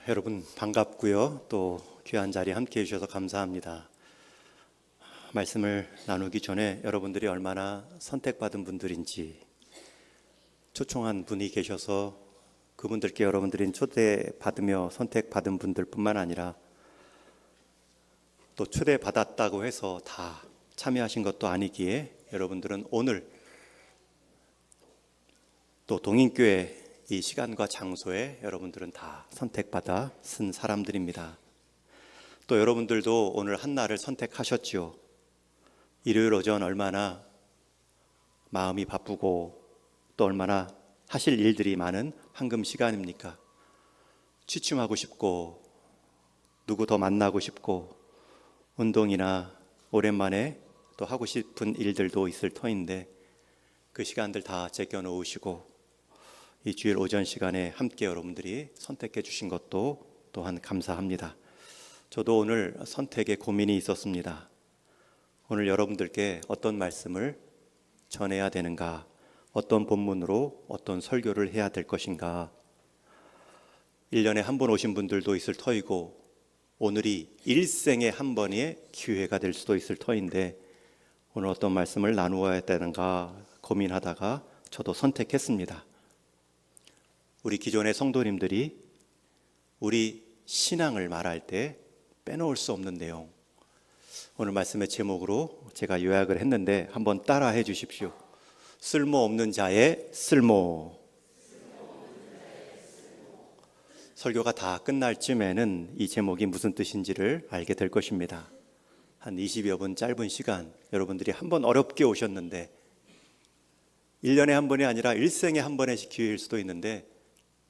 여러분 반갑고요. 또 귀한 자리에 함께해 주셔서 감사합니다. 말씀을 나누기 전에 여러분들이 얼마나 선택받은 분들인지 초청한 분이 계셔서 그분들께 여러분들이 초대받으며 선택받은 분들뿐만 아니라 또 초대받았다고 해서 다 참여하신 것도 아니기에 여러분들은 오늘 또 동인교회 이 시간과 장소에 여러분들은 다 선택받아 쓴 사람들입니다. 또 여러분들도 오늘 한날을 선택하셨지요. 일요일 오전 얼마나 마음이 바쁘고 또 얼마나 하실 일들이 많은 황금 시간입니까? 취침하고 싶고 누구 더 만나고 싶고 운동이나 오랜만에 또 하고 싶은 일들도 있을 터인데 그 시간들 다 제껴 놓으시고 이 주일 오전 시간에 함께 여러분들이 선택해 주신 것도 또한 감사합니다. 저도 오늘 선택에 고민이 있었습니다. 오늘 여러분들께 어떤 말씀을 전해야 되는가, 어떤 본문으로 어떤 설교를 해야 될 것인가. 1년에 한 번 오신 분들도 있을 터이고 오늘이 일생에 한 번의 기회가 될 수도 있을 터인데 오늘 어떤 말씀을 나누어야 되는가 고민하다가 저도 선택했습니다. 우리 기존의 성도님들이 우리 신앙을 말할 때 빼놓을 수 없는 내용, 오늘 말씀의 제목으로 제가 요약을 했는데 한번 따라해 주십시오. 쓸모없는 자의 쓸모. 설교가 다 끝날 쯤에는 이 제목이 무슨 뜻인지를 알게 될 것입니다. 한 20여 분 짧은 시간 여러분들이 한 번 어렵게 오셨는데 1년에 한 번이 아니라 일생에 한 번의 기회일 수도 있는데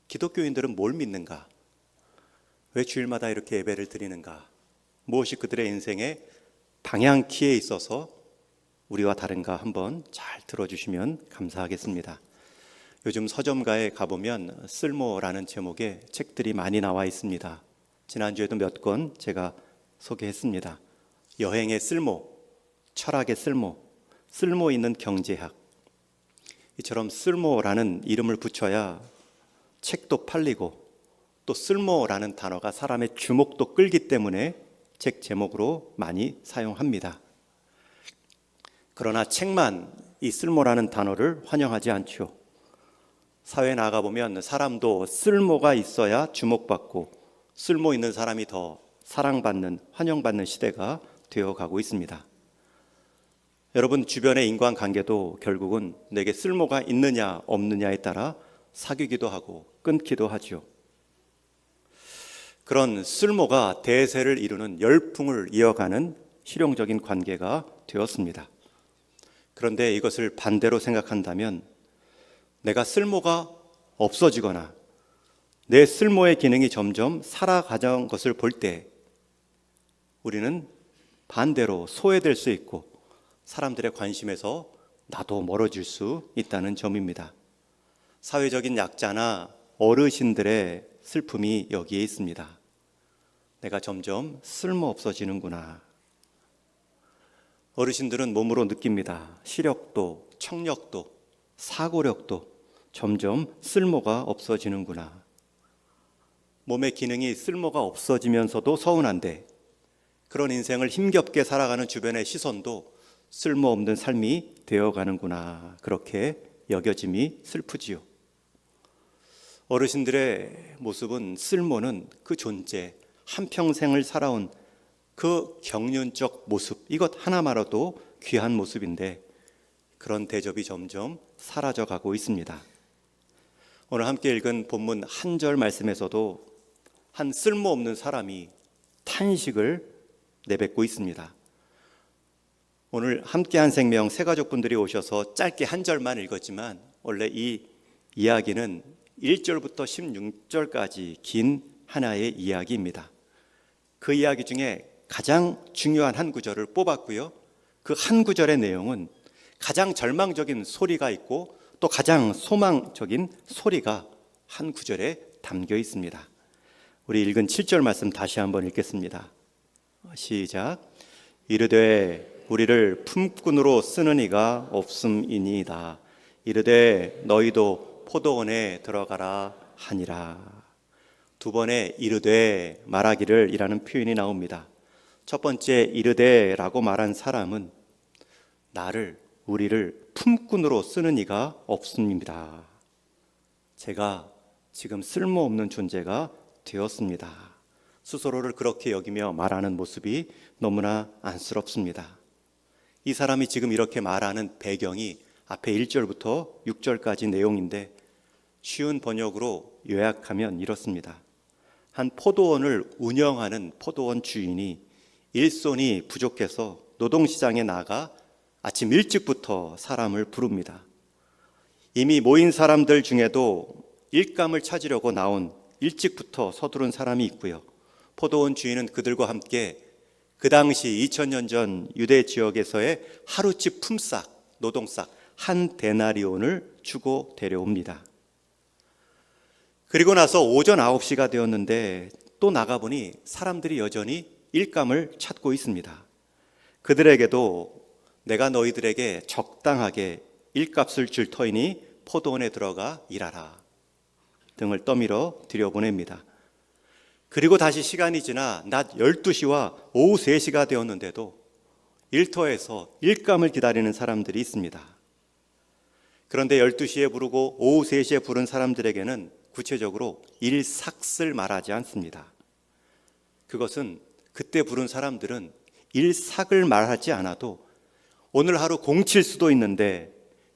기독교인들은 뭘 믿는가? 왜 주일마다 이렇게 예배를 드리는가? 무엇이 그들의 인생의 방향키에 있어서 우리와 다른가 한번 잘 들어주시면 감사하겠습니다. 요즘 서점가에 가보면 쓸모라는 제목의 책들이 많이 나와 있습니다. 지난주에도 몇 권 제가 소개했습니다. 여행의 쓸모, 철학의 쓸모, 쓸모 있는 경제학. 이처럼 쓸모라는 이름을 붙여야 책도 팔리고 또 쓸모라는 단어가 사람의 주목도 끌기 때문에 책 제목으로 많이 사용합니다. 그러나 책만 이 쓸모라는 단어를 환영하지 않죠. 사회에 나가보면 사람도 쓸모가 있어야 주목받고 쓸모 있는 사람이 더 사랑받는, 환영받는 시대가 되어가고 있습니다. 여러분 주변의 인간관계도 결국은 내게 쓸모가 있느냐 없느냐에 따라 사귀기도 하고 끊기도 하죠. 그런 쓸모가 대세를 이루는 열풍을 이어가는 실용적인 관계가 되었습니다. 그런데 이것을 반대로 생각한다면 내가 쓸모가 없어지거나 내 쓸모의 기능이 점점 사라가는 것을 볼 때 우리는 반대로 소외될 수 있고 사람들의 관심에서 나도 멀어질 수 있다는 점입니다. 사회적인 약자나 어르신들의 슬픔이 여기에 있습니다. 내가 점점 쓸모없어지는구나. 어르신들은 몸으로 느낍니다. 시력도, 청력도, 사고력도 점점 쓸모가 없어지는구나. 몸의 기능이 쓸모가 없어지면서도 서운한데 그런 인생을 힘겹게 살아가는 주변의 시선도 쓸모없는 삶이 되어가는구나. 그렇게 여겨짐이 슬프지요. 어르신들의 모습은 쓸모는 그 존재, 한평생을 살아온 그 경륜적 모습, 이것 하나만으로도 귀한 모습인데 그런 대접이 점점 사라져가고 있습니다. 오늘 함께 읽은 본문 한 절 말씀에서도 한 쓸모없는 사람이 탄식을 내뱉고 있습니다. 오늘 함께한 생명 세 가족분들이 오셔서 짧게 한 절만 읽었지만 원래 이 이야기는 1절부터 16절까지 긴 하나의 이야기입니다. 그 이야기 중에 가장 중요한 한 구절을 뽑았고요. 그 한 구절의 내용은 가장 절망적인 소리가 있고 또 가장 소망적인 소리가 한 구절에 담겨 있습니다. 우리 읽은 7절 말씀 다시 한번 읽겠습니다. 시작. 이르되 우리를 품꾼으로 쓰는 이가 없음이니이다. 이르되 너희도 포도원에 들어가라 하니라. 두 번의 이르되 말하기를 이라는 표현이 나옵니다. 첫 번째 이르되라고 말한 사람은 우리를 품꾼으로 쓰는 이가 없습니다. 제가 지금 쓸모없는 존재가 되었습니다. 스스로를 그렇게 여기며 말하는 모습이 너무나 안쓰럽습니다. 이 사람이 지금 이렇게 말하는 배경이 앞에 1절부터 6절까지 내용인데 쉬운 번역으로 요약하면 이렇습니다. 한 포도원을 운영하는 포도원 주인이 일손이 부족해서 노동시장에 나가 아침 일찍부터 사람을 부릅니다. 이미 모인 사람들 중에도 일감을 찾으려고 나온 일찍부터 서두른 사람이 있고요. 포도원 주인은 그들과 함께 그 당시 2000년 전 유대 지역에서의 하루치 품삯, 노동싹 한 데나리온을 주고 데려옵니다. 그리고 나서 오전 9시가 되었는데 또 나가보니 사람들이 여전히 일감을 찾고 있습니다. 그들에게도 내가 너희들에게 적당하게 일값을 줄 터이니 포도원에 들어가 일하라 등을 떠밀어 들여보냅니다. 그리고 다시 시간이 지나 낮 12시와 오후 3시가 되었는데도 일터에서 일감을 기다리는 사람들이 있습니다. 그런데 12시에 부르고 오후 3시에 부른 사람들에게는 구체적으로 일삭을 말하지 않습니다. 그것은 그때 부른 사람들은 일삭을 말하지 않아도 오늘 하루 공칠 수도 있는데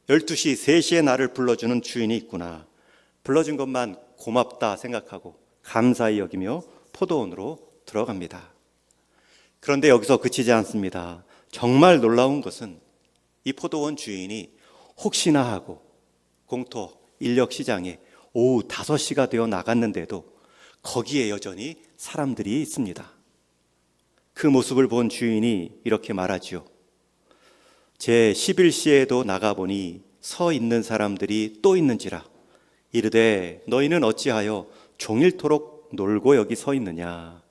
12시, 3시에 나를 불러주는 주인이 있구나. 불러준 것만 고맙다 생각하고 감사히 여기며 포도원으로 들어갑니다. 그런데 여기서 그치지 않습니다. 정말 놀라운 것은 이 포도원 주인이 혹시나 하고 공터 인력시장에 오후 5시가 되어 나갔는데도 거기에 여전히 사람들이 있습니다. 그 모습을 본 주인이 이렇게 말하지요. 제 11시에도 나가보니 서 있는 사람들이 또 있는지라 이르되 너희는 어찌하여 종일토록 놀고 여기 서 있느냐.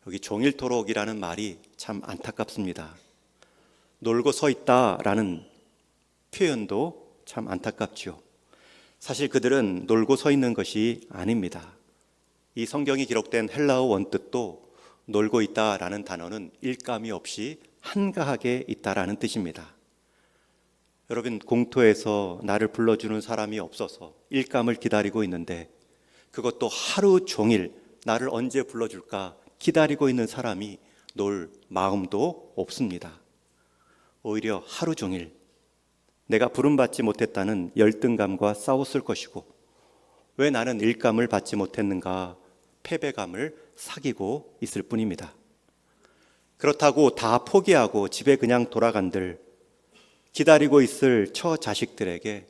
여기 종일토록이라는 말이 참 안타깝습니다. 놀고 서 있다라는 표현도 참 안타깝죠. 사실 그들은 놀고 서 있는 것이 아닙니다. 이 성경이 기록된 헬라어 원뜻도 놀고 있다라는 단어는 일감이 없이 한가하게 있다라는 뜻입니다. 여러분, 공터에서 나를 불러주는 사람이 없어서 일감을 기다리고 있는데 그것도 하루 종일 나를 언제 불러줄까 기다리고 있는 사람이 놀 마음도 없습니다. 오히려 하루 종일 내가 부름받지 못했다는 열등감과 싸웠을 것이고 왜 나는 일감을 받지 못했는가 패배감을 사귀고 있을 뿐입니다. 그렇다고 다 포기하고 집에 그냥 돌아간들 기다리고 있을 처 자식들에게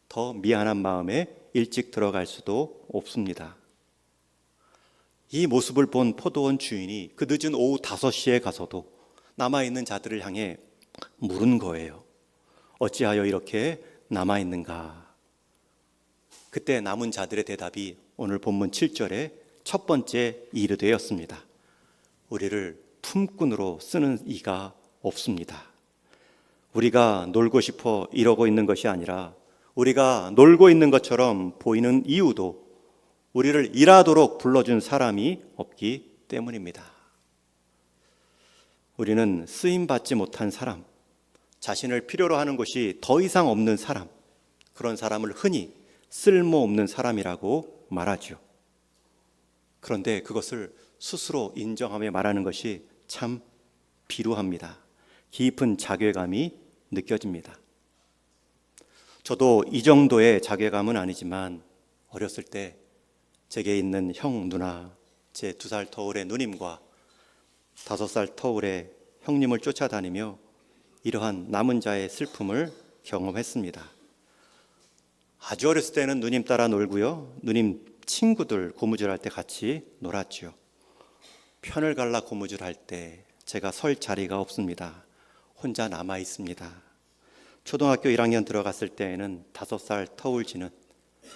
더 미안한 마음에 일찍 들어갈 수도 없습니다. 이 모습을 본 포도원 주인이 그 늦은 오후 5시에 가서도 남아있는 자들을 향해 물은 거예요. 어찌하여 이렇게 남아있는가? 그때 남은 자들의 대답이 오늘 본문 7절의 첫 번째 이르되었습니다. 우리를 품꾼으로 쓰는 이가 없습니다. 우리가 놀고 싶어 이러고 있는 것이 아니라 우리가 놀고 있는 것처럼 보이는 이유도 우리를 일하도록 불러준 사람이 없기 때문입니다. 우리는 쓰임받지 못한 사람, 자신을 필요로 하는 것이 더 이상 없는 사람, 그런 사람을 흔히 쓸모없는 사람이라고 말하죠. 그런데 그것을 스스로 인정하며 말하는 것이 참 비루합니다. 깊은 자괴감이 느껴집니다. 저도 이 정도의 자괴감은 아니지만 어렸을 때 제게 있는 형, 누나, 제 2살 터울의 누님과 5살 터울의 형님을 쫓아다니며 이러한 남은 자의 슬픔을 경험했습니다. 아주 어렸을 때는 누님 따라 놀고요. 누님 친구들 고무줄할 때 같이 놀았죠. 편을 갈라 고무줄할 때 제가 설 자리가 없습니다. 혼자 남아 있습니다. 초등학교 1학년 들어갔을 때에는 5살 터울지는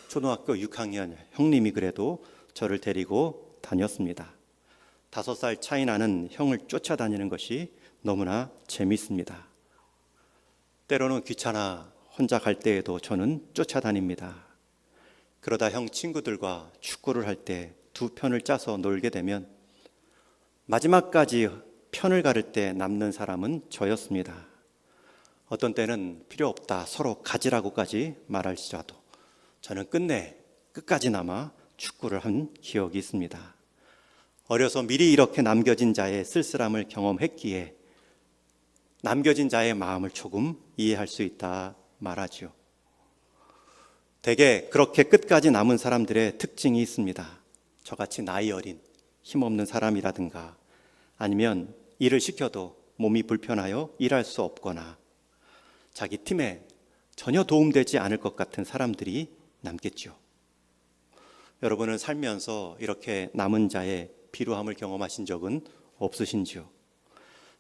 초등학교 6학년 형님이 그래도 저를 데리고 다녔습니다. 5살 차이 나는 형을 쫓아다니는 것이 너무나 재밌습니다. 때로는 귀찮아 혼자 갈 때에도 저는 쫓아다닙니다. 그러다 형 친구들과 축구를 할 때 두 편을 짜서 놀게 되면 마지막까지 편을 가를 때 남는 사람은 저였습니다. 어떤 때는 필요 없다, 서로 가지라고까지 말할지라도 저는 끝까지 남아 축구를 한 기억이 있습니다. 어려서 미리 이렇게 남겨진 자의 쓸쓸함을 경험했기에 남겨진 자의 마음을 조금 이해할 수 있다 말하지요. 대개 그렇게 끝까지 남은 사람들의 특징이 있습니다. 저같이 나이 어린 힘없는 사람이라든가 아니면 일을 시켜도 몸이 불편하여 일할 수 없거나 자기 팀에 전혀 도움되지 않을 것 같은 사람들이 남겠죠. 여러분은 살면서 이렇게 남은 자의 비루함을 경험하신 적은 없으신지요?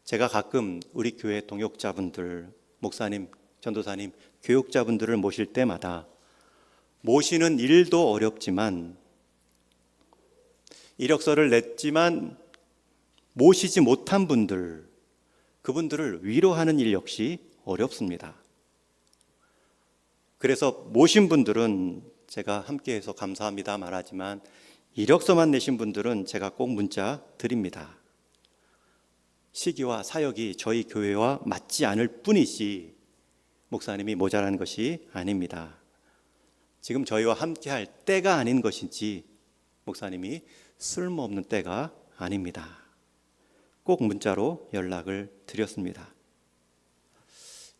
제가 가끔 우리 교회 동역자분들, 목사님, 전도사님, 교육자분들을 모실 때마다 모시는 일도 어렵지만 이력서를 냈지만 모시지 못한 분들, 그분들을 위로하는 일 역시 어렵습니다. 그래서 모신 분들은 제가 함께해서 감사합니다 말하지만 이력서만 내신 분들은 제가 꼭 문자 드립니다. 시기와 사역이 저희 교회와 맞지 않을 뿐이지 목사님이 모자란 것이 아닙니다. 지금 저희와 함께할 때가 아닌 것인지 목사님이 쓸모없는 때가 아닙니다. 꼭 문자로 연락을 드렸습니다.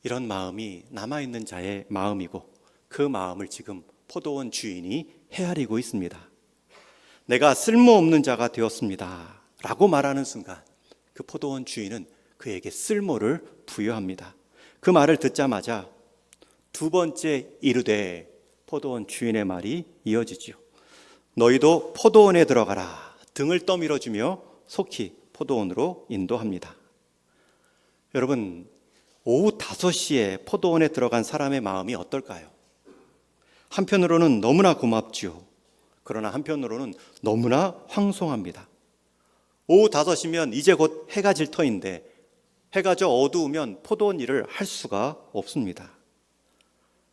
이런 마음이 남아있는 자의 마음이고 그 마음을 지금 포도원 주인이 헤아리고 있습니다. 내가 쓸모없는 자가 되었습니다 라고 말하는 순간 그 포도원 주인은 그에게 쓸모를 부여합니다. 그 말을 듣자마자 두 번째 이르되 포도원 주인의 말이 이어지지요. 너희도 포도원에 들어가라. 등을 떠밀어주며 속히 포도원으로 인도합니다. 여러분, 오후 5시에 포도원에 들어간 사람의 마음이 어떨까요? 한편으로는 너무나 고맙지요. 그러나 한편으로는 너무나 황송합니다. 오후 5시면 이제 곧 해가 질 터인데 해가 져 어두우면 포도원 일을 할 수가 없습니다.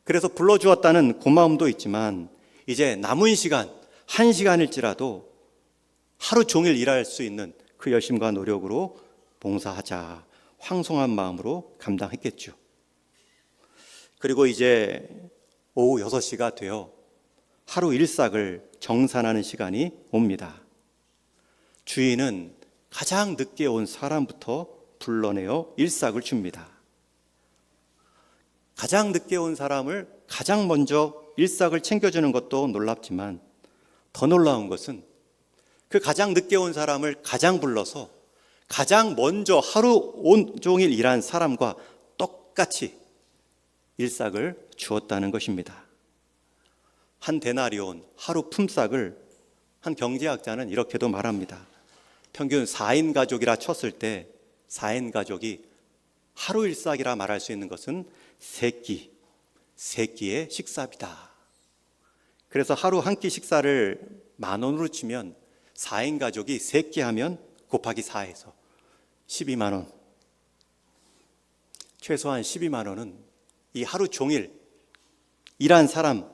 그래서 불러주었다는 고마움도 있지만 이제 남은 시간 1시간일지라도 하루 종일 일할 수 있는 그 열심과 노력으로 봉사하자 황송한 마음으로 감당했겠죠. 그리고 이제 오후 6시가 되어 하루 일삭을 정산하는 시간이 옵니다. 주인은 가장 늦게 온 사람부터 불러내어 일삭을 줍니다. 가장 늦게 온 사람을 가장 먼저 일삭을 챙겨주는 것도 놀랍지만 더 놀라운 것은 그 가장 늦게 온 사람을 가장 불러서 가장 먼저 하루 온종일 일한 사람과 똑같이 일삭을 주었다는 것입니다. 한 데나리온, 하루 품삯을 한 경제학자는 이렇게도 말합니다. 평균 4인 가족이라 쳤을 때 4인 가족이 하루 일삭이라 말할 수 있는 것은 3끼의 식사비다. 그래서 하루 한 끼 식사를 10,000원으로 치면 4인 가족이 3끼 하면 곱하기 4해서 12만 원. 최소한 12만 원은 이 하루 종일 일한 사람의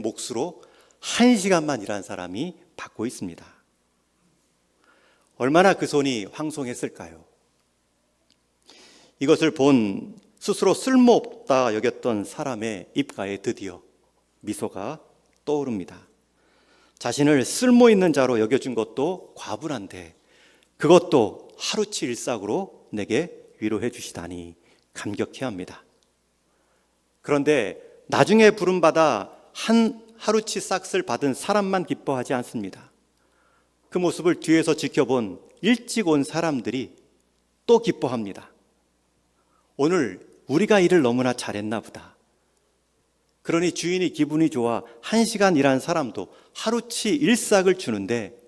몫으로 1시간만 일한 사람이 받고 있습니다. 얼마나 그 손이 황송했을까요? 이것을 본 스스로 쓸모없다 여겼던 사람의 입가에 드디어 미소가 떠오릅니다. 자신을 쓸모있는 자로 여겨준 것도 과분한데 그것도 하루치 일삭으로 내게 위로해 주시다니 감격해합니다. 그런데 나중에 부름받아 한 하루치 싹을 받은 사람만 기뻐하지 않습니다. 그 모습을 뒤에서 지켜본 일찍 온 사람들이 또 기뻐합니다. 오늘 우리가 일을 너무나 잘했나 보다. 그러니 주인이 기분이 좋아 1시간 일한 사람도 하루치 일삭을 주는데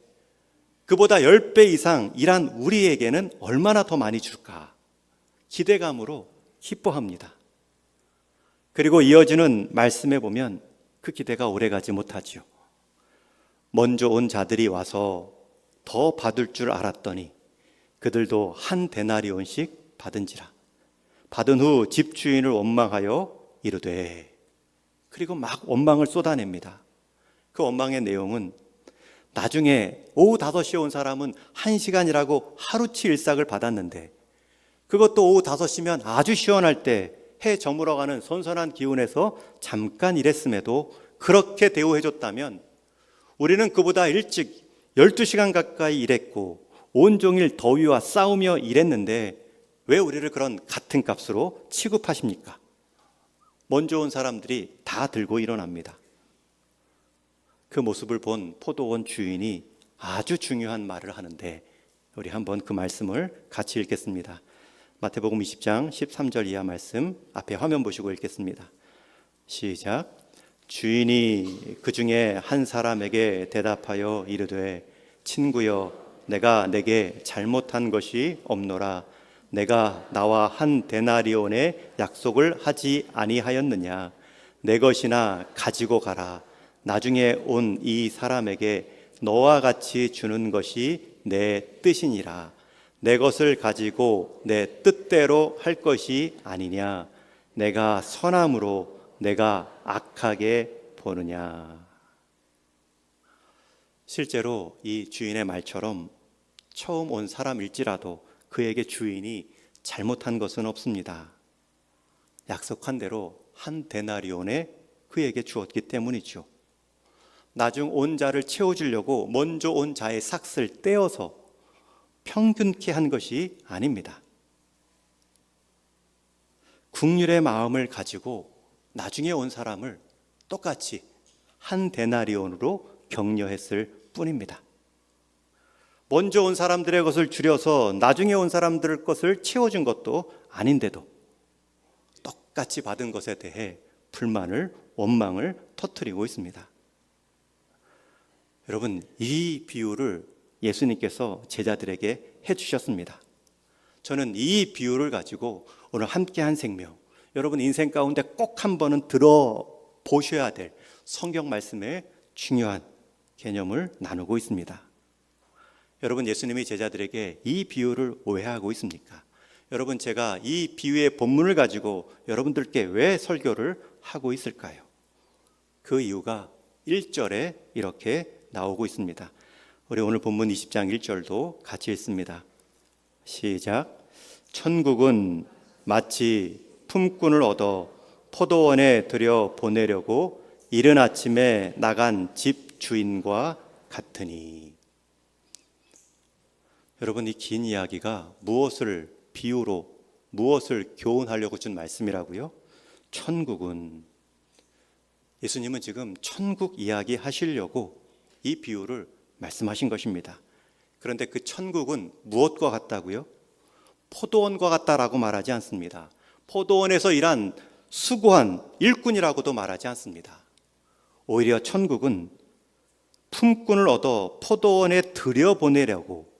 그보다 10배 이상 일한 우리에게는 얼마나 더 많이 줄까? 기대감으로 기뻐합니다. 그리고 이어지는 말씀에 보면 그 기대가 오래가지 못하지요. 먼저 온 자들이 와서 더 받을 줄 알았더니 그들도 한 데나리온씩 받은지라. 받은 후 집주인을 원망하여 이르되, 그리고 막 원망을 쏟아냅니다. 그 원망의 내용은 나중에 오후 5시에 온 사람은 1시간이라고 하루치 일삭을 받았는데, 그것도 오후 5시면 아주 시원할 때 해 저물어가는 선선한 기온에서 잠깐 일했음에도 그렇게 대우해줬다면, 우리는 그보다 일찍 12시간 가까이 일했고 온종일 더위와 싸우며 일했는데 왜 우리를 그런 같은 값으로 취급하십니까? 먼저 온 사람들이 다 들고 일어납니다. 그 모습을 본 포도원 주인이 아주 중요한 말을 하는데, 우리 한번 그 말씀을 같이 읽겠습니다. 마태복음 20장 13절 이하 말씀, 앞에 화면 보시고 읽겠습니다. 시작. 주인이 그 중에 한 사람에게 대답하여 이르되, 친구여, 내가 내게 잘못한 것이 없노라. 내가 나와 한 데나리온의 약속을 하지 아니하였느냐? 내 것이나 가지고 가라. 나중에 온 이 사람에게 너와 같이 주는 것이 내 뜻이니라. 내 것을 가지고 내 뜻대로 할 것이 아니냐? 내가 선함으로 내가 악하게 보느냐? 실제로 이 주인의 말처럼 처음 온 사람일지라도 그에게 주인이 잘못한 것은 없습니다. 약속한 대로 한 데나리온에 그에게 주었기 때문이죠. 나중 온 자를 채워주려고 먼저 온 자의 삭을 떼어서 평균케 한 것이 아닙니다. 긍휼의 마음을 가지고 나중에 온 사람을 똑같이 한 데나리온으로 격려했을 뿐입니다. 먼저 온 사람들의 것을 줄여서 나중에 온 사람들 것을 채워준 것도 아닌데도 똑같이 받은 것에 대해 불만을, 원망을 터뜨리고 있습니다. 여러분, 이 비유를 예수님께서 제자들에게 해주셨습니다. 저는 이 비유를 가지고 오늘 함께한 생명, 여러분 인생 가운데 꼭 한 번은 들어보셔야 될 성경 말씀의 중요한 개념을 나누고 있습니다. 여러분, 예수님이 제자들에게 이 비유를 오해하고 있습니까? 여러분, 제가 이 비유의 본문을 가지고 여러분들께 왜 설교를 하고 있을까요? 그 이유가 1절에 이렇게 나오고 있습니다. 우리 오늘 본문 20장 1절도 같이 읽습니다. 시작. 천국은 마치 품꾼을 얻어 포도원에 들여 보내려고 이른 아침에 나간 집 주인과 같으니. 여러분, 이 긴 이야기가 무엇을 비유로, 무엇을 교훈하려고 준 말씀이라고요? 천국은, 예수님은 지금 천국 이야기 하시려고 이 비유를 말씀하신 것입니다. 그런데 그 천국은 무엇과 같다고요? 포도원과 같다라고 말하지 않습니다. 포도원에서 일한 수고한 일꾼이라고도 말하지 않습니다. 오히려 천국은 품꾼을 얻어 포도원에 들여보내려고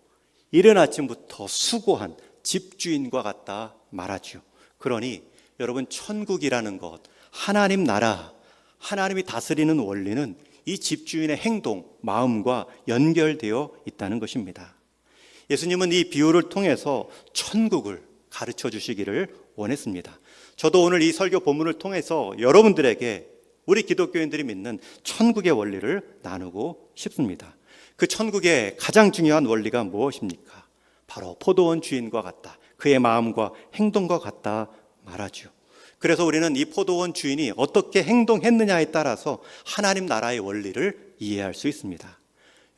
이른 아침부터 수고한 집주인과 같다 말하죠. 그러니 여러분, 천국이라는 것, 하나님 나라, 하나님이 다스리는 원리는 이 집주인의 행동, 마음과 연결되어 있다는 것입니다. 예수님은 이 비유를 통해서 천국을 가르쳐 주시기를 원했습니다. 저도 오늘 이 설교 본문을 통해서 여러분들에게, 우리 기독교인들이 믿는 천국의 원리를 나누고 싶습니다. 그 천국의 가장 중요한 원리가 무엇입니까? 바로 포도원 주인과 같다, 그의 마음과 행동과 같다 말하죠. 그래서 우리는 이 포도원 주인이 어떻게 행동했느냐에 따라서 하나님 나라의 원리를 이해할 수 있습니다.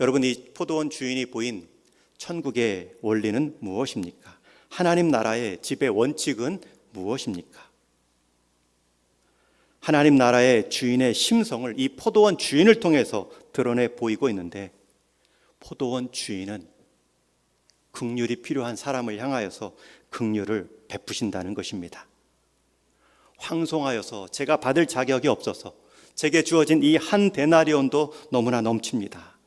여러분, 이 포도원 주인이 보인 천국의 원리는 무엇입니까? 하나님 나라의 지배 원칙은 무엇입니까? 하나님 나라의 주인의 심성을 이 포도원 주인을 통해서 드러내 보이고 있는데, 포도원 주인은 긍휼이 필요한 사람을 향하여서 긍휼을 베푸신다는 것입니다. 황송하여서 제가 받을 자격이 없어서 제게 주어진 이 한 데나리온도 너무나 넘칩니다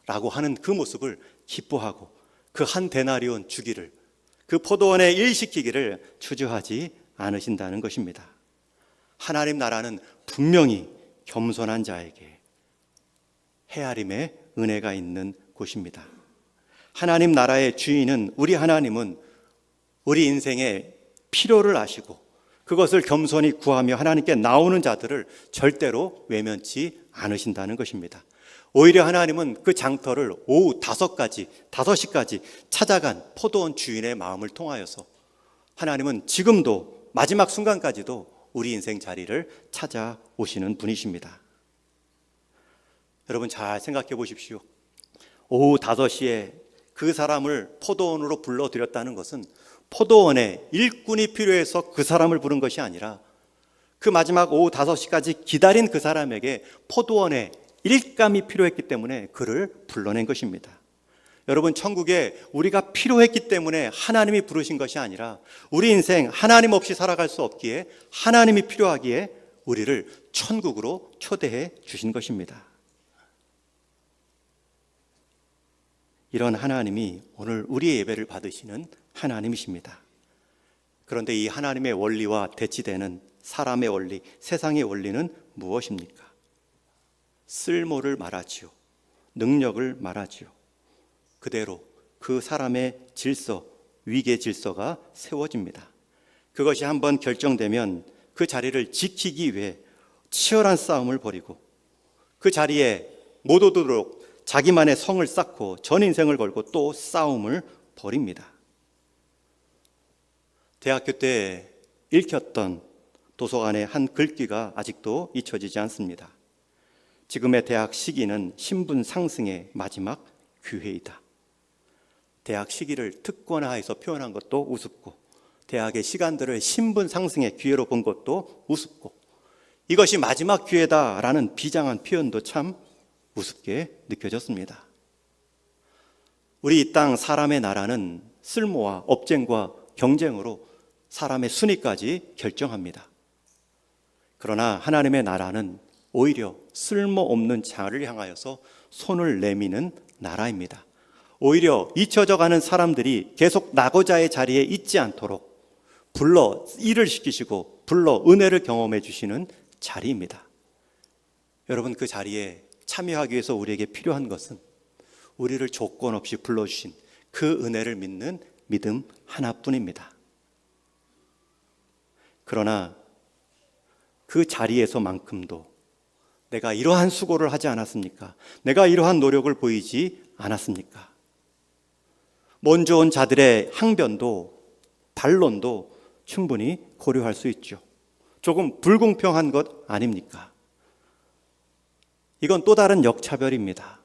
라고 하는 그 모습을 기뻐하고 그 한 데나리온 주기를, 그 포도원에 일시키기를 주저하지 않으신다는 것입니다. 하나님 나라는 분명히 겸손한 자에게 헤아림의 은혜가 있는 곳입니다. 하나님 나라의 주인은, 우리 하나님은 우리 인생의 필요를 아시고 그것을 겸손히 구하며 하나님께 나오는 자들을 절대로 외면치 않으신다는 것입니다. 오히려 하나님은 그 장터를 오후 5시까지 찾아간 포도원 주인의 마음을 통하여서 하나님은 지금도 마지막 순간까지도 우리 인생 자리를 찾아오시는 분이십니다. 여러분 잘 생각해 보십시오. 오후 5시에 그 사람을 포도원으로 불러들였다는 것은 포도원에 일꾼이 필요해서 그 사람을 부른 것이 아니라 그 마지막 오후 5시까지 기다린 그 사람에게 포도원에 일감이 필요했기 때문에 그를 불러낸 것입니다. 여러분, 천국에 우리가 필요했기 때문에 하나님이 부르신 것이 아니라 우리 인생 하나님 없이 살아갈 수 없기에 하나님이 필요하기에 우리를 천국으로 초대해 주신 것입니다. 이런 하나님이 오늘 우리의 예배를 받으시는 하나님이십니다. 그런데 이 하나님의 원리와 대치되는 사람의 원리, 세상의 원리는 무엇입니까? 쓸모를 말하지요. 능력을 말하지요. 그대로 그 사람의 질서, 위계 질서가 세워집니다. 그것이 한번 결정되면 그 자리를 지키기 위해 치열한 싸움을 벌이고 그 자리에 못 오도록 자기만의 성을 쌓고 전 인생을 걸고 또 싸움을 벌입니다. 대학교 때 읽혔던 도서관의 한 글귀가 아직도 잊혀지지 않습니다. 지금의 대학 시기는 신분 상승의 마지막 기회이다. 대학 시기를 특권화해서 표현한 것도 우습고 대학의 시간들을 신분 상승의 기회로 본 것도 우습고 이것이 마지막 기회다라는 비장한 표현도 참 우습게 느껴졌습니다. 우리 이 땅 사람의 나라는 쓸모와 업쟁과 경쟁으로 사람의 순위까지 결정합니다. 그러나 하나님의 나라는 오히려 쓸모없는 자를 향하여서 손을 내미는 나라입니다. 오히려 잊혀져 가는 사람들이 계속 나고자의 자리에 있지 않도록 불러 일을 시키시고 불러 은혜를 경험해 주시는 자리입니다. 여러분, 그 자리에 참여하기 위해서 우리에게 필요한 것은 우리를 조건 없이 불러주신 그 은혜를 믿는 믿음 하나뿐입니다. 그러나 그 자리에서만큼도 내가 이러한 수고를 하지 않았습니까? 내가 이러한 노력을 보이지 않았습니까? 먼저 온 자들의 항변도 반론도 충분히 고려할 수 있죠. 조금 불공평한 것 아닙니까? 이건 또 다른 역차별입니다.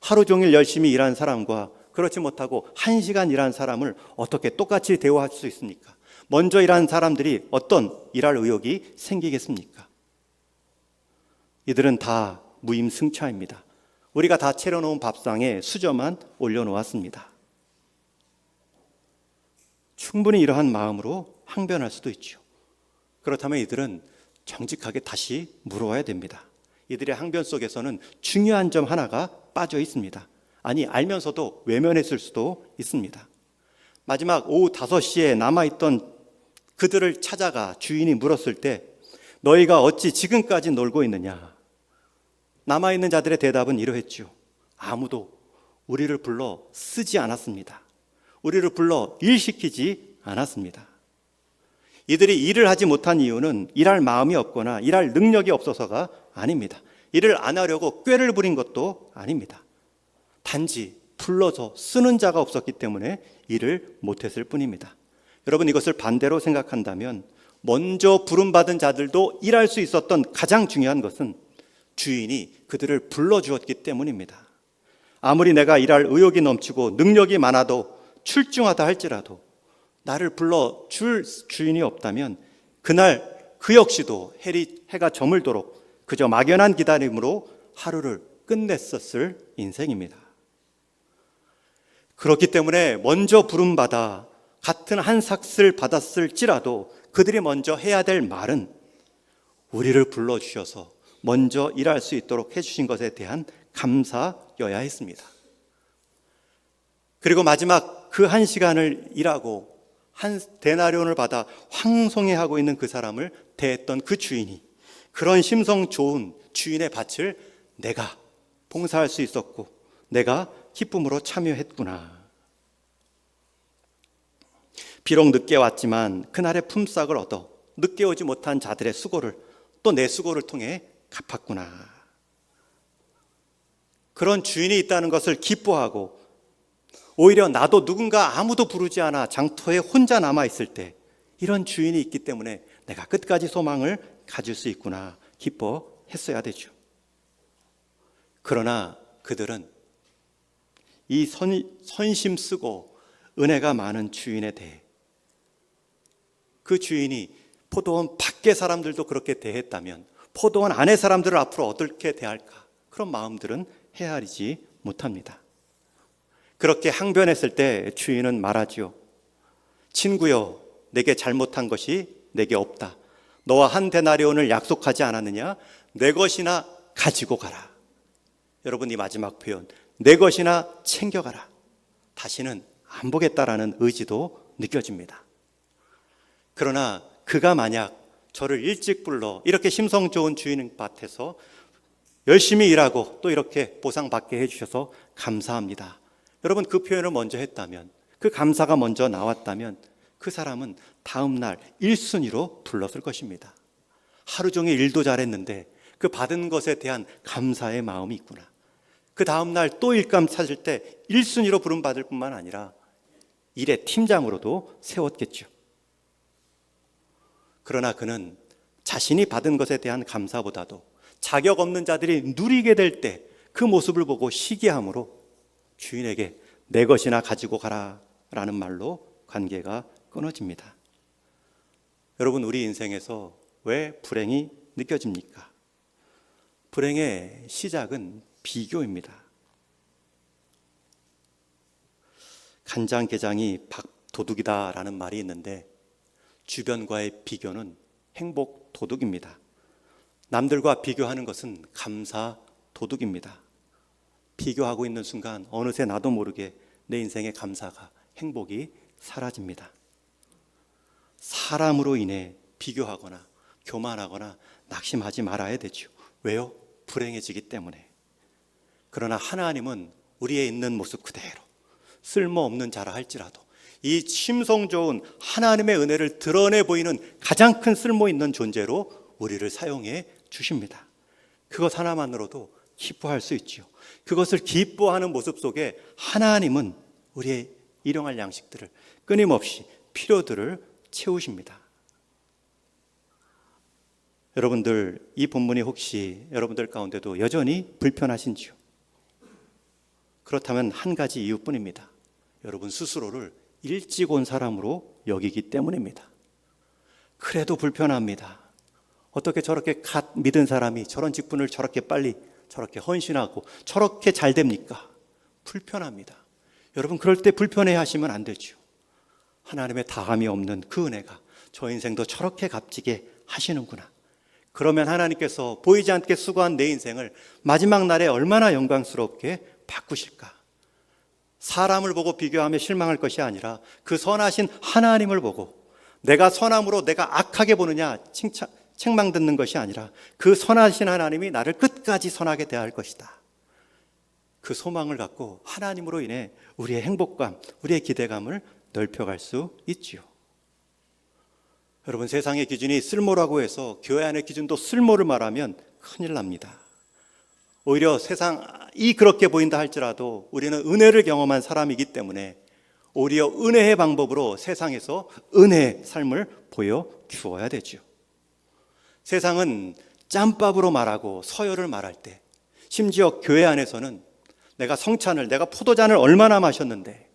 하루 종일 열심히 일한 사람과 그렇지 못하고 1시간 일한 사람을 어떻게 똑같이 대우할 수 있습니까? 먼저 일한 사람들이 어떤 일할 의욕이 생기겠습니까? 이들은 다 무임승차입니다. 우리가 다 차려놓은 밥상에 수저만 올려놓았습니다. 충분히 이러한 마음으로 항변할 수도 있죠. 그렇다면 이들은 정직하게 다시 물어와야 됩니다. 이들의 항변 속에서는 중요한 점 하나가 빠져 있습니다. 아니, 알면서도 외면했을 수도 있습니다. 마지막 오후 5시에 남아있던 그들을 찾아가 주인이 물었을 때 너희가 어찌 지금까지 놀고 있느냐? 남아있는 자들의 대답은 이러했죠. 아무도 우리를 불러 쓰지 않았습니다. 우리를 불러 일시키지 않았습니다. 이들이 일을 하지 못한 이유는 일할 마음이 없거나 일할 능력이 없어서가 아닙니다. 일을 안 하려고 꾀를 부린 것도 아닙니다. 단지 불러서 쓰는 자가 없었기 때문에 일을 못했을 뿐입니다. 여러분, 이것을 반대로 생각한다면 먼저 부름받은 자들도 일할 수 있었던 가장 중요한 것은 주인이 그들을 불러주었기 때문입니다. 아무리 내가 일할 의욕이 넘치고 능력이 많아도 출중하다 할지라도 나를 불러줄 주인이 없다면 그날 그 역시도 해가 저물도록 그저 막연한 기다림으로 하루를 끝냈었을 인생입니다. 그렇기 때문에 먼저 부름받아 같은 한 삭을 받았을지라도 그들이 먼저 해야 될 말은 우리를 불러주셔서 먼저 일할 수 있도록 해주신 것에 대한 감사여야 했습니다. 그리고 마지막 그 1시간을 일하고 한 데나리온을 받아 황송해하고 있는 그 사람을 대했던 그 주인이 그런 심성 좋은 주인의 밭을 내가 봉사할 수 있었고 내가 기쁨으로 참여했구나. 비록 늦게 왔지만 그날의 품삯을 얻어 늦게 오지 못한 자들의 수고를 또 내 수고를 통해 갚았구나. 그런 주인이 있다는 것을 기뻐하고, 오히려 나도 누군가 아무도 부르지 않아 장터에 혼자 남아있을 때 이런 주인이 있기 때문에 내가 끝까지 소망을 가질 수 있구나 기뻐했어야 되죠. 그러나 그들은 이 선심 쓰고 은혜가 많은 주인에 대해, 그 주인이 포도원 밖의 사람들도 그렇게 대했다면 포도원 안의 사람들을 앞으로 어떻게 대할까, 그런 마음들은 헤아리지 못합니다. 그렇게 항변했을 때 주인은 말하지요. 친구여, 내게 잘못한 것이 내게 없다. 너와 한 데나리온을 약속하지 않았느냐? 내 것이나 가지고 가라. 여러분, 이 마지막 표현, 내 것이나 챙겨가라. 다시는 안 보겠다라는 의지도 느껴집니다. 그러나 그가 만약 저를 일찍 불러 이렇게 심성 좋은 주인 밭에서 열심히 일하고 또 이렇게 보상받게 해주셔서 감사합니다, 여러분, 그 표현을 먼저 했다면, 그 감사가 먼저 나왔다면 그 사람은 다음 날 1순위로 불렀을 것입니다. 하루 종일 일도 잘했는데 그 받은 것에 대한 감사의 마음이 있구나. 그 다음 날 또 일감 찾을 때 1순위로 부름받을 뿐만 아니라 일의 팀장으로도 세웠겠죠. 그러나 그는 자신이 받은 것에 대한 감사보다도 자격 없는 자들이 누리게 될 때 그 모습을 보고 시기함으로 주인에게 내 것이나 가지고 가라 라는 말로 관계가 끊어집니다. 여러분, 우리 인생에서 왜 불행이 느껴집니까? 불행의 시작은 비교입니다. 간장게장이 밥도둑이다 라는 말이 있는데, 주변과의 비교는 행복 도둑입니다. 남들과 비교하는 것은 감사 도둑입니다. 비교하고 있는 순간 어느새 나도 모르게 내 인생의 감사가, 행복이 사라집니다. 사람으로 인해 비교하거나 교만하거나 낙심하지 말아야 되죠. 왜요? 불행해지기 때문에. 그러나 하나님은 우리의 있는 모습 그대로 쓸모없는 자라 할지라도 이 심성 좋은 하나님의 은혜를 드러내 보이는 가장 큰 쓸모 있는 존재로 우리를 사용해 주십니다. 그것 하나만으로도 기뻐할 수 있지요. 그것을 기뻐하는 모습 속에 하나님은 우리의 일용할 양식들을, 끊임없이 필요들을 채우십니다. 여러분들, 이 본문이 혹시 여러분들 가운데도 여전히 불편하신지요? 그렇다면 한 가지 이유뿐입니다. 여러분 스스로를 일찍 온 사람으로 여기기 때문입니다. 그래도 불편합니다. 어떻게 저렇게 갓 믿은 사람이 저런 직분을 저렇게 빨리, 저렇게 헌신하고 저렇게 잘 됩니까? 불편합니다. 여러분, 그럴 때 불편해 하시면 안 되죠. 하나님의 다함이 없는 그 은혜가 저 인생도 저렇게 값지게 하시는구나. 그러면 하나님께서 보이지 않게 수고한 내 인생을 마지막 날에 얼마나 영광스럽게 바꾸실까? 사람을 보고 비교하며 실망할 것이 아니라 그 선하신 하나님을 보고, 내가 선함으로 내가 악하게 보느냐 책망 듣는 것이 아니라 그 선하신 하나님이 나를 끝까지 선하게 대할 것이다. 그 소망을 갖고 하나님으로 인해 우리의 행복감, 우리의 기대감을 넓혀갈 수 있지요. 여러분, 세상의 기준이 쓸모라고 해서 교회 안의 기준도 쓸모를 말하면 큰일 납니다. 오히려 세상이 그렇게 보인다 할지라도 우리는 은혜를 경험한 사람이기 때문에 오히려 은혜의 방법으로 세상에서 은혜의 삶을 보여주어야 되죠. 세상은 짬밥으로 말하고 서열을 말할 때, 심지어 교회 안에서는 내가 성찬을, 내가 포도잔을 얼마나 마셨는데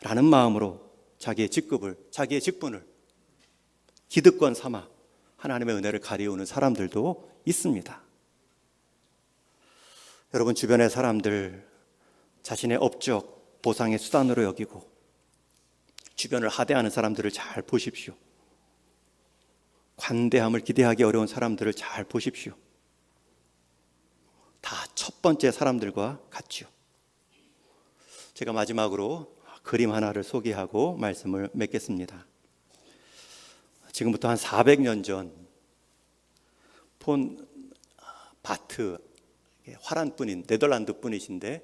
라는 마음으로 자기의 직급을, 자기의 직분을 기득권 삼아 하나님의 은혜를 가리우는 사람들도 있습니다. 여러분, 주변의 사람들 자신의 업적, 보상의 수단으로 여기고 주변을 하대하는 사람들을 잘 보십시오. 관대함을 기대하기 어려운 사람들을 잘 보십시오. 다 첫 번째 사람들과 같죠. 제가 마지막으로 그림 하나를 소개하고 말씀을 맺겠습니다. 지금부터 한 400년 전 폰 바트, 화란 분인 네덜란드 분이신데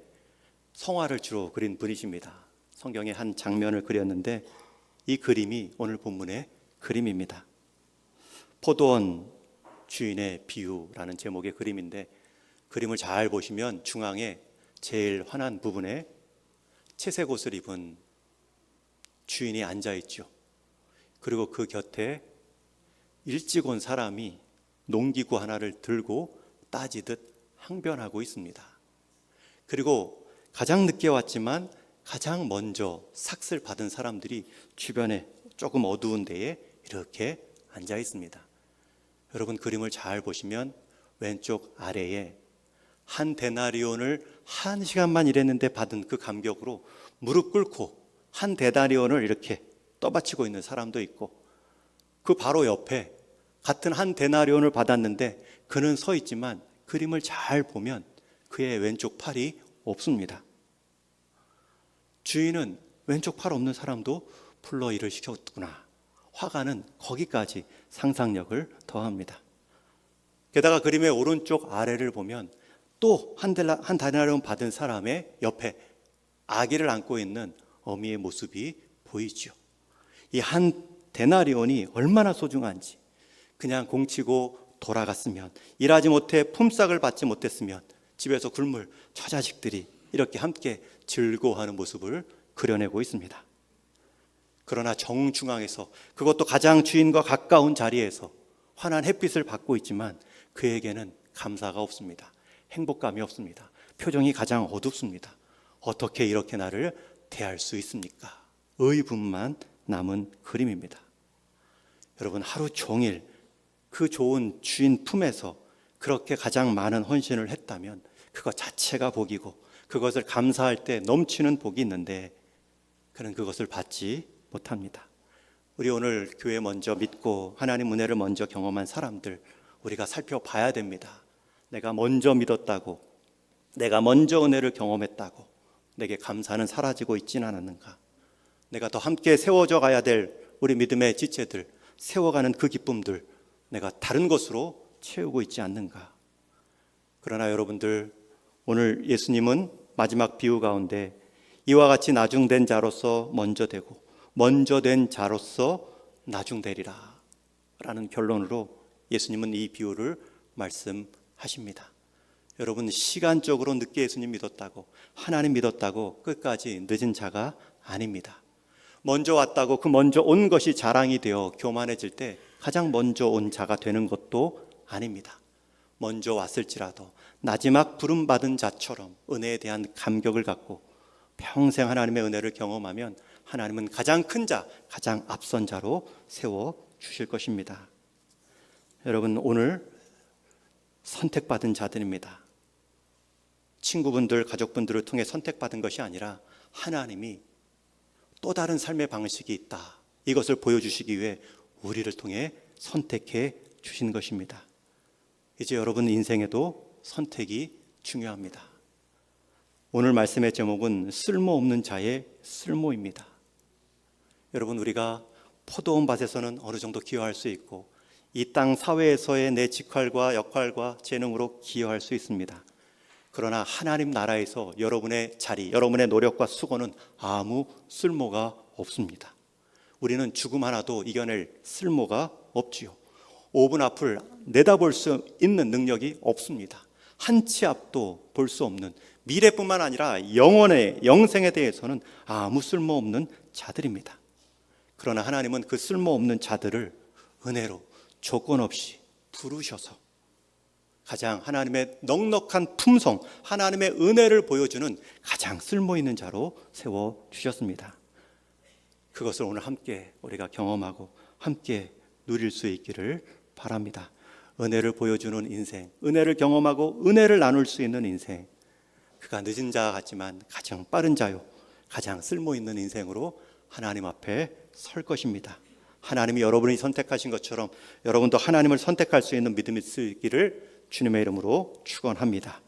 성화를 주로 그린 분이십니다. 성경의 한 장면을 그렸는데 이 그림이 오늘 본문의 그림입니다. 포도원 주인의 비유라는 제목의 그림인데, 그림을 잘 보시면 중앙에 제일 환한 부분에 채색 옷을 입은 주인이 앉아 있죠. 그리고 그 곁에 일찍 온 사람이 농기구 하나를 들고 따지듯 항변하고 있습니다. 그리고 가장 늦게 왔지만 가장 먼저 삭슬 받은 사람들이 주변에 조금 어두운 데에 이렇게 앉아 있습니다. 여러분 그림을 잘 보시면 왼쪽 아래에 한 데나리온을 1시간만 일했는데 받은 그 감격으로 무릎 꿇고 한 데나리온을 이렇게 떠받치고 있는 사람도 있고, 그 바로 옆에 같은 한 데나리온을 받았는데 그는 서 있지만 그림을 잘 보면 그의 왼쪽 팔이 없습니다. 주인은 왼쪽 팔 없는 사람도 불러 일을 시켰구나. 화가는 거기까지 상상력을 더합니다. 게다가 그림의 오른쪽 아래를 보면 또 한 데나리온 받은 사람의 옆에 아기를 안고 있는 어미의 모습이 보이죠. 이 한 데나리온이 얼마나 소중한지, 그냥 공치고 돌아갔으면, 일하지 못해 품삯을 받지 못했으면 집에서 굶을 처자식들이 이렇게 함께 즐거워하는 모습을 그려내고 있습니다. 그러나 정중앙에서, 그것도 가장 주인과 가까운 자리에서 환한 햇빛을 받고 있지만 그에게는 감사가 없습니다. 행복감이 없습니다. 표정이 가장 어둡습니다. 어떻게 이렇게 나를 대할 수 있습니까? 의분만 남은 그림입니다. 여러분 하루 종일 그 좋은 주인 품에서 그렇게 가장 많은 헌신을 했다면 그것 자체가 복이고, 그것을 감사할 때 넘치는 복이 있는데 그는 그것을 받지 못합니다. 우리 오늘 교회 먼저 믿고 하나님 은혜를 먼저 경험한 사람들, 우리가 살펴봐야 됩니다. 내가 먼저 믿었다고, 내가 먼저 은혜를 경험했다고 내게 감사는 사라지고 있지는 않았는가? 내가 더 함께 세워져 가야 될 우리 믿음의 지체들, 세워가는 그 기쁨들 내가 다른 것으로 채우고 있지 않는가? 그러나 여러분들, 오늘 예수님은 마지막 비유 가운데 이와 같이 나중된 자로서 먼저 되고 먼저 된 자로서 나중되리라 라는 결론으로 예수님은 이 비유를 말씀하십니다. 여러분 시간적으로 늦게 예수님 믿었다고, 하나님 믿었다고 끝까지 늦은 자가 아닙니다. 먼저 왔다고 그 먼저 온 것이 자랑이 되어 교만해질 때 가장 먼저 온 자가 되는 것도 아닙니다. 먼저 왔을지라도 마지막 부름받은 자처럼 은혜에 대한 감격을 갖고 평생 하나님의 은혜를 경험하면 하나님은 가장 큰 자, 가장 앞선 자로 세워주실 것입니다. 여러분 오늘 선택받은 자들입니다. 친구분들, 가족분들을 통해 선택받은 것이 아니라 하나님이 또 다른 삶의 방식이 있다, 이것을 보여주시기 위해 우리를 통해 선택해 주신 것입니다. 이제 여러분 인생에도 선택이 중요합니다. 오늘 말씀의 제목은 쓸모없는 자의 쓸모입니다. 여러분 우리가 포도원 밭에서는 어느 정도 기여할 수 있고 이 땅 사회에서의 내 직할과 역할과 재능으로 기여할 수 있습니다. 그러나 하나님 나라에서 여러분의 자리, 여러분의 노력과 수고는 아무 쓸모가 없습니다. 우리는 죽음 하나도 이겨낼 쓸모가 없지요. 5분 앞을 내다볼 수 있는 능력이 없습니다. 한 치 앞도 볼 수 없는, 미래뿐만 아니라 영원의 영생에 대해서는 아무 쓸모없는 자들입니다. 그러나 하나님은 그 쓸모없는 자들을 은혜로 조건 없이 부르셔서 가장 하나님의 넉넉한 품성, 하나님의 은혜를 보여주는 가장 쓸모있는 자로 세워주셨습니다. 그것을 오늘 함께 우리가 경험하고 함께 누릴 수 있기를 바랍니다. 은혜를 보여주는 인생, 은혜를 경험하고 은혜를 나눌 수 있는 인생, 그가 늦은 자 같지만 가장 빠른 자요, 가장 쓸모있는 인생으로 하나님 앞에 설 것입니다. 하나님이 여러분이 선택하신 것처럼 여러분도 하나님을 선택할 수 있는 믿음이 있기를 주님의 이름으로 축원합니다.